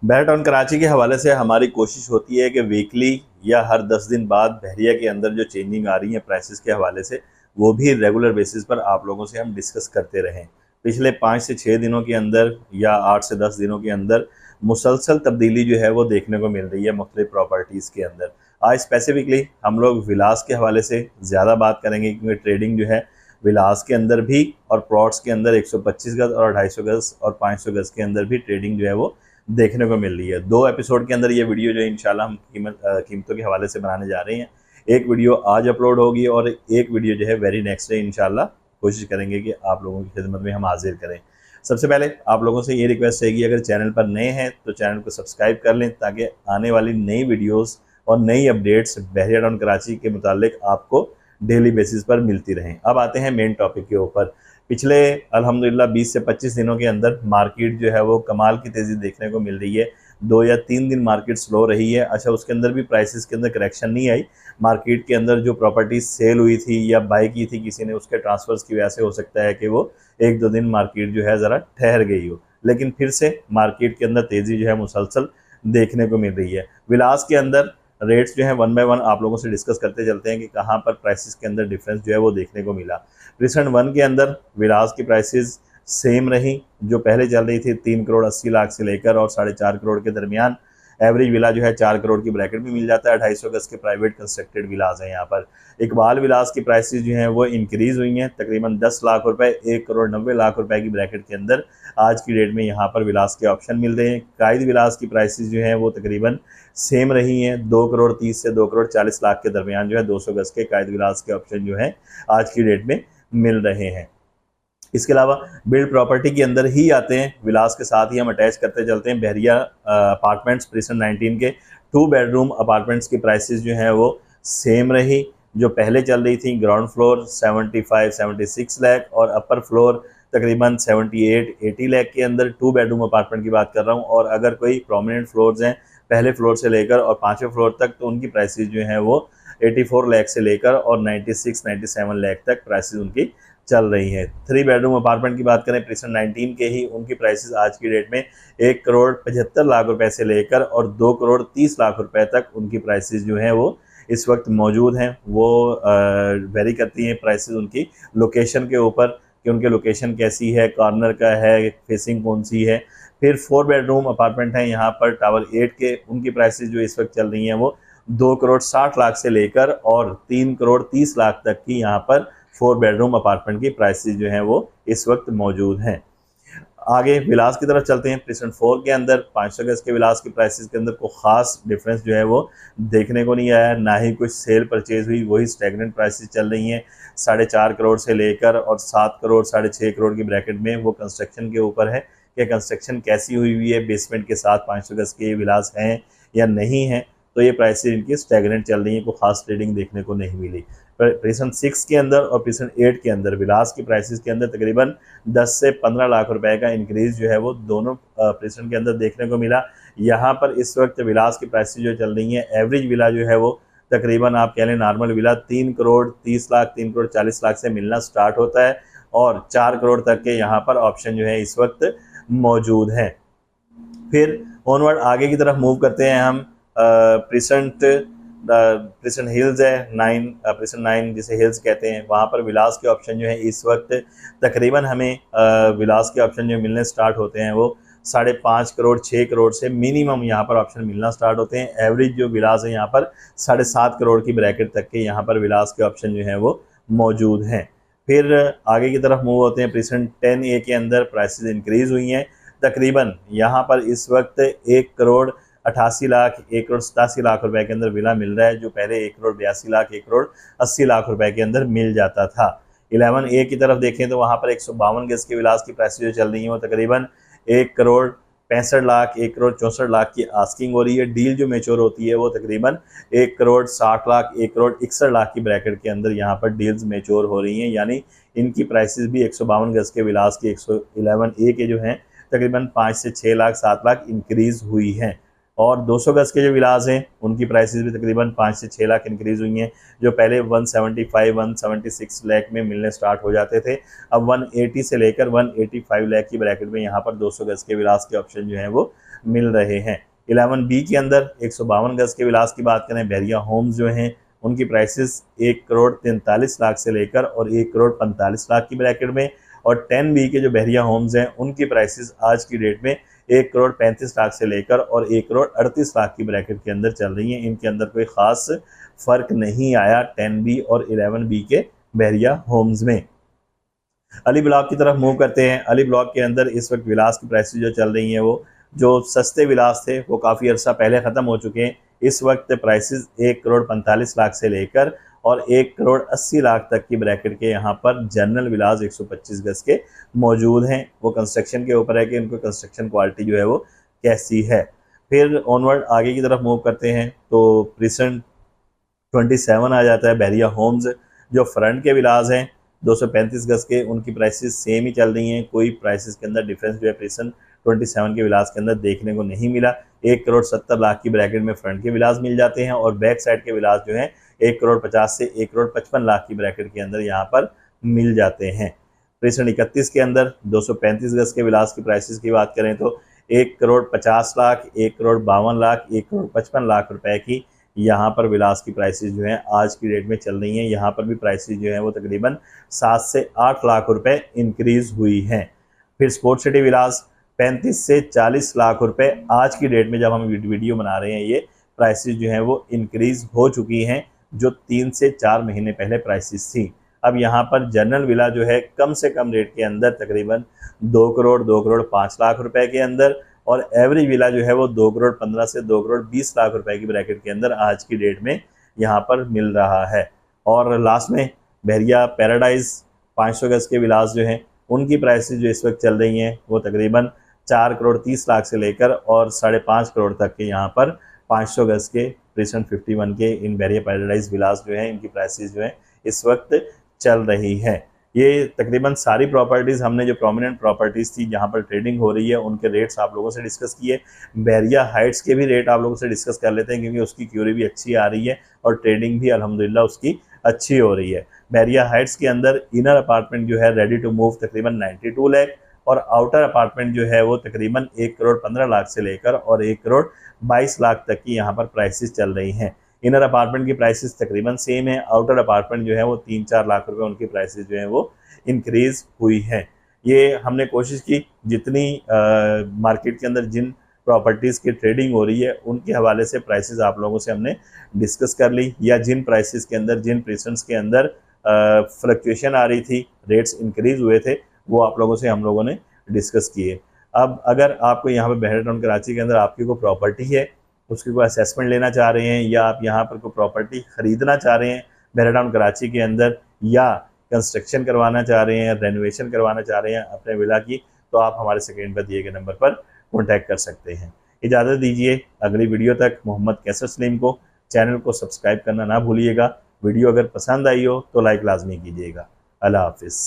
बैराटाउन कराची के हवाले से हमारी कोशिश होती है कि वीकली या हर 10 दिन बाद बहरिया के अंदर जो चेंजिंग आ रही है प्राइसेस के हवाले से वो भी रेगुलर बेसिस पर आप लोगों से हम डिस्कस करते रहें। पिछले 5 से 6 दिनों के अंदर या 8 से 10 दिनों के अंदर मुसलसल तब्दीली जो है वो देखने को मिल रही है मुख्तलिफ प्रॉपर्टीज़ के अंदर। आज स्पेसिफिकली हम लोग विलास के हवाले से ज़्यादा बात करेंगे क्योंकि ट्रेडिंग जो है विलास के अंदर भी और प्लॉट्स के अंदर 125 गज और 250 गज और 500 गज के अंदर भी ट्रेडिंग जो है वो देखने को मिल रही है। 2 एपिसोड के अंदर ये वीडियो जो है इंशाल्लाह हम कीमतों के हवाले से बनाने जा रहे हैं। एक वीडियो आज अपलोड होगी और एक वीडियो जो है वेरी नेक्स्ट डे इंशाल्लाह कोशिश करेंगे कि आप लोगों की खिदमत में हम हाजिर करें। सबसे पहले आप लोगों से ये रिक्वेस्ट है कि अगर चैनल पर नए हैं तो चैनल को सब्सक्राइब कर लें ताकि आने वाली नई वीडियोस और नई अपडेट्स बहरिया टाउन कराची के मुतालिक आपको डेली बेसिस पर मिलती रहें। अब आते हैं मेन टॉपिक के ऊपर। पिछले अल्हम्दुलिल्लाह 20 से 25 दिनों के अंदर मार्केट जो है वो कमाल की तेज़ी देखने को मिल रही है। 2 या 3 दिन मार्केट स्लो रही है। अच्छा, उसके अंदर भी प्राइसेस के अंदर करेक्शन नहीं आई। मार्केट के अंदर जो प्रॉपर्टी सेल हुई थी या बाई की थी किसी ने, उसके ट्रांसफर्स की वजह से हो सकता है कि वो 1-2 दिन मार्केट जो है ज़रा ठहर गई हो, लेकिन फिर से मार्केट के अंदर तेज़ी जो है मुसलसल देखने को मिल रही है। विलास के अंदर रेट्स जो है वन बाय वन आप लोगों से डिस्कस करते चलते हैं कि कहाँ पर प्राइसेस के अंदर डिफरेंस जो है वो देखने को मिला। रिसेंट वन के अंदर विलास की प्राइसेस सेम रही, जो पहले चल रही थी 3 करोड़ 80 लाख से लेकर और 4.5 करोड़ के दरमियान। एवरेज विला जो है 4 करोड़ की ब्रैकेट में मिल जाता है। 250 गज के प्राइवेट कंस्ट्रक्टेड विलास हैं यहाँ पर। इकबाल विलास की प्राइसेस जो हैं वो इंक्रीज़ हुई हैं तकरीबन 10 लाख रुपए 1 करोड़ 90 लाख रुपए की ब्रैकेट के अंदर आज की डेट में यहाँ पर विलास के ऑप्शन मिल रहे हैं। कायद विलास की प्राइसेस जो हैं वो तकरीबन सेम रही हैं। 2 करोड़ 30 से 2 करोड़ 40 लाख के दरमियान जो है 200 गज के कायद विलास के ऑप्शन जो है आज की डेट में मिल रहे हैं। इसके अलावा बिल्ड प्रॉपर्टी के अंदर ही आते हैं, विलास के साथ ही हम अटैच करते चलते हैं। बहरिया अपार्टमेंट्स प्रिसन 19 के 2 बेडरूम अपार्टमेंट्स की प्राइसेस जो हैं वो सेम रही। जो पहले चल रही थी ग्राउंड फ्लोर 75-76 लाख और अपर फ्लोर तकरीबन 78-80 लाख के अंदर 2 बेडरूम अपार्टमेंट की बात कर रहा हूँ। और अगर कोई प्रोमिनेंट फ्लोर्स हैं पहले फ्लोर से लेकर और 5वें फ्लोर तक, तो उनकी प्राइसेस जो हैं वो 84 लाख से लेकर और 96-97 लाख तक प्राइसेस उनकी चल रही है। 3 बेडरूम अपार्टमेंट की बात करें प्रिसन 19 के ही, उनकी प्राइसेस आज की डेट में 1 करोड़ 75 लाख रुपए से लेकर और 2 करोड़ 30 लाख रुपए तक उनकी प्राइसेस जो हैं वो इस वक्त मौजूद हैं। वो वेरी करती हैं प्राइसेस उनकी लोकेशन के ऊपर कि उनके लोकेशन कैसी है, कॉर्नर का है, फेसिंग कौन सी है। फिर 4 बेडरूम अपार्टमेंट हैं यहाँ पर टावर 8 के, उनकी प्राइसेस जो इस वक्त चल रही हैं वो 2 करोड़ 60 लाख से लेकर और 3 करोड़ 30 लाख तक की यहाँ पर 4 बेडरूम अपार्टमेंट की प्राइसेस जो हैं वो इस वक्त मौजूद हैं। आगे विलास की तरफ चलते हैं। प्रिसन 4 के अंदर 500 गज के विलास की प्राइसेस के अंदर कोई ख़ास डिफरेंस जो है वो देखने को नहीं आया, ना ही कुछ सेल परचेज हुई, वही स्टैगनेंट प्राइसेस चल रही हैं। 4.5 करोड़ से लेकर और 7 करोड़ 6.5 करोड़ की ब्रैकेट में। वो कंस्ट्रक्शन के ऊपर है कि कंस्ट्रक्शन कैसी हुई है, बेसमेंट के साथ 500 गज के विलास हैं या नहीं हैं। तो ये प्राइसेस इनकी स्टैगनेंट चल रही हैं, कोई खास ट्रेडिंग देखने को नहीं मिली। प्रिसन 6 के अंदर और प्रिसन 8 के अंदर विलास की प्राइसेस के अंदर तकरीबन 10 से 15 लाख रुपए का इंक्रीज जो है वो दोनों प्रिसन के अंदर देखने को मिला। यहाँ पर इस वक्त विलास की प्राइसेस जो चल रही हैं, एवरेज विला जो है वो तकरीबन आप कह लें नॉर्मल विला 3 करोड़ 30 लाख 3 करोड़ 40 लाख से मिलना स्टार्ट होता है और 4 करोड़ तक के यहाँ पर ऑप्शन जो है इस वक्त मौजूद हैं। फिर ऑनवर्ड आगे की तरफ मूव करते हैं हम। प्रिसन हिल्स है 9, प्रिसन 9 जिसे हिल्स कहते हैं, वहाँ पर विलास के ऑप्शन जो है इस वक्त तकरीबन हमें विलास के ऑप्शन जो मिलने स्टार्ट होते हैं वो 5.5 करोड़ 6 करोड़ से मिनिमम यहाँ पर ऑप्शन मिलना स्टार्ट होते हैं। एवरेज जो विलास है यहाँ पर 7.5 करोड़ की ब्रैकेट तक के यहाँ पर विलास के ऑप्शन जो हैं वो मौजूद हैं। फिर आगे की तरफ मूव होते हैं। प्रिसन 10A के अंदर प्राइसेस इंक्रीज़ हुई हैं तकरीबन यहाँ पर इस वक्त 1 करोड़ 88 लाख 1 करोड़ 87 लाख रुपए के अंदर विला मिल रहा है, जो पहले 1 करोड़ 82 लाख 1 करोड़ 80 लाख रुपए के अंदर मिल जाता था। 11A की तरफ देखें तो वहाँ पर 152 गज के विलास की प्राइसेस जो चल रही हैं वो तकरीबन 1 करोड़ 65 लाख 1 करोड़ 64 लाख की आस्किंग हो रही है। डील जो मेच्योर होती है वो तकरीबन 1 करोड़ 60 लाख 1 करोड़ 61 लाख की ब्रैकेट के अंदर यहाँ पर डील्स मेच्योर हो रही हैं। यानी इनकी प्राइसेस भी 152 गज के विलास की 111A के जो हैं तकरीबन 5 से 6 लाख 7 लाख इंक्रीज़ हुई हैं। और 200 गज के जो विलास हैं उनकी प्राइसेस भी तकरीबन 5 से 6 लाख इंक्रीज़ हुई हैं, जो पहले 176 लाख में मिलने स्टार्ट हो जाते थे। अब 180 से लेकर 185 लाख की ब्रैकेट में यहाँ पर 200 गज के विलास के ऑप्शन जो हैं वो मिल रहे हैं। 11B के अंदर 152 गज के विलास की बात करें, बहरिया होम्स जो हैं उनकी प्राइसेस 1,43,00,000 से लेकर और 1,45,00,000 की ब्रैकेट में, और 10B के जो बहरिया होम्स हैं उनकी प्राइसेस आज की डेट में 1,35,00,000 से लेकर और 1,38,00,000 की ब्रैकेट के अंदर चल रही हैं। इनके अंदर कोई ख़ास फ़र्क नहीं आया 10B और 11B के बहरिया होम्स में। अली ब्लॉक की तरफ मूव करते हैं। अली ब्लॉक के अंदर इस वक्त विलास की प्राइसेस जो चल रही हैं वो जो सस्ते विलास थे वो काफ़ी अर्सा पहले ख़त्म हो चुके हैं। इस वक्त प्राइसेस 1,45,00,000 से लेकर और 1,80,00,000 तक की ब्रैकेट के यहाँ पर जनरल विलास 125 गज के मौजूद हैं। वो कंस्ट्रक्शन के ऊपर है कि उनको कंस्ट्रक्शन क्वालिटी जो है वो कैसी है। फिर ऑनवर्ड आगे की तरफ मूव करते हैं तो प्रिसन 27 आ जाता है। बहरिया होम्स जो फ्रंट के विलास हैं 235 गज के, उनकी प्राइसेस सेम ही चल रही हैं। कोई प्राइसेस के अंदर डिफरेंस जो है प्रिसन 27 के विलास के अंदर देखने को नहीं मिला। 1,70,00,000 की ब्रैकेट में फ्रंट के विलास मिल जाते हैं और बैक साइड के विलास जो हैं 1,50,00,000 से 1,55,00,000 की ब्रैकेट के अंदर यहाँ पर मिल जाते हैं। प्रिसन 31 के अंदर 235 गज के विलास की प्राइसेस की बात करें तो 1,50,00,000, 1,52,00,000, 1,55,00,000 रुपए की यहाँ पर विलास की प्राइसेस जो हैं आज की डेट में चल रही हैं। यहाँ पर भी प्राइसेस जो हैं वो तकरीबन 7 से 8 लाख रुपए इंक्रीज़ हुई हैं। फिर स्पोर्ट सिटी विलास 35 से 40 लाख रुपए आज की डेट में जब हम वीडियो बना रहे हैं ये प्राइसेस जो हैं वो इंक्रीज़ हो चुकी हैं, जो 3 से 4 महीने पहले प्राइसेस थी। अब यहाँ पर जनरल विला जो है कम से कम रेट के अंदर तकरीबन 2 करोड़ 5 लाख रुपए के अंदर, और एवरेज विला जो है वो 2 करोड़ 15 से 2 करोड़ 20 लाख रुपए की ब्रैकेट के अंदर आज की डेट में यहाँ पर मिल रहा है। और लास्ट में बहरिया पैराडाइज 500 गज के विलास जो हैं उनकी प्राइसेस जो इस वक्त चल रही हैं वो तकरीबन 4 करोड़ 30 लाख से लेकर और 5.5 करोड़ तक के यहाँ पर 500 गज के प्रिसन 51 के इन बहरिया पैराडाइज विलास जो हैं इनकी प्राइसेस जो हैं इस वक्त चल रही है। ये तकरीबन सारी प्रॉपर्टीज़ हमने जो प्रोमिनेंट प्रॉपर्टीज़ थी जहाँ पर ट्रेडिंग हो रही है उनके रेट्स आप लोगों से डिस्कस किए। बहरिया हाइट्स के भी रेट आप लोगों से डिस्कस कर लेते हैं क्योंकि उसकी क्यूरी भी अच्छी आ रही है और ट्रेडिंग भी अल्हम्दुलिल्लाह उसकी अच्छी हो रही है। बहरिया हाइट्स के अंदर इनर अपार्टमेंट जो है रेडी टू मूव तकरीबन 92 लाख और आउटर अपार्टमेंट जो है वो तकरीबन 1 करोड़ 15 लाख से लेकर और 1 करोड़ 22 लाख तक की यहाँ पर प्राइसेस चल रही हैं। इनर अपार्टमेंट की प्राइसेस तकरीबन सेम है, आउटर अपार्टमेंट जो है वो 3-4 लाख रुपए उनकी प्राइसेस जो है वो इंक्रीज़ हुई हैं। ये हमने कोशिश की जितनी मार्केट के अंदर जिन प्रॉपर्टीज़ की ट्रेडिंग हो रही है उनके हवाले से प्राइसेस आप लोगों से हमने डिस्कस कर ली, या जिन प्राइसेस के अंदर जिन प्रिसन्स के अंदर फ्लक्चुएशन आ रही थी, रेट्स इंक्रीज़ हुए थे, वो आप लोगों से हम लोगों ने डिस्कस किए। अब अगर आपको यहाँ पर बहरा टाउन कराची के अंदर आपकी कोई प्रॉपर्टी है, उसकी कोई असेसमेंट लेना चाह रहे हैं या आप यहाँ पर कोई प्रॉपर्टी ख़रीदना चाह रहे हैं बहरा टाउन कराची के अंदर, या कंस्ट्रक्शन करवाना चाह रहे हैं, रेनोवेशन करवाना चाह रहे हैं अपने विला की, तो आप हमारे स्क्रीन पर दिए गए नंबर पर कॉन्टैक्ट कर सकते हैं। इजाज़त दीजिए, अगली वीडियो तक मोहम्मद कैसर सलीम को चैनल को सब्सक्राइब करना ना भूलिएगा। वीडियो अगर पसंद आई हो तो लाइक लाजमी कीजिएगा। अल्लाह हाफिज़।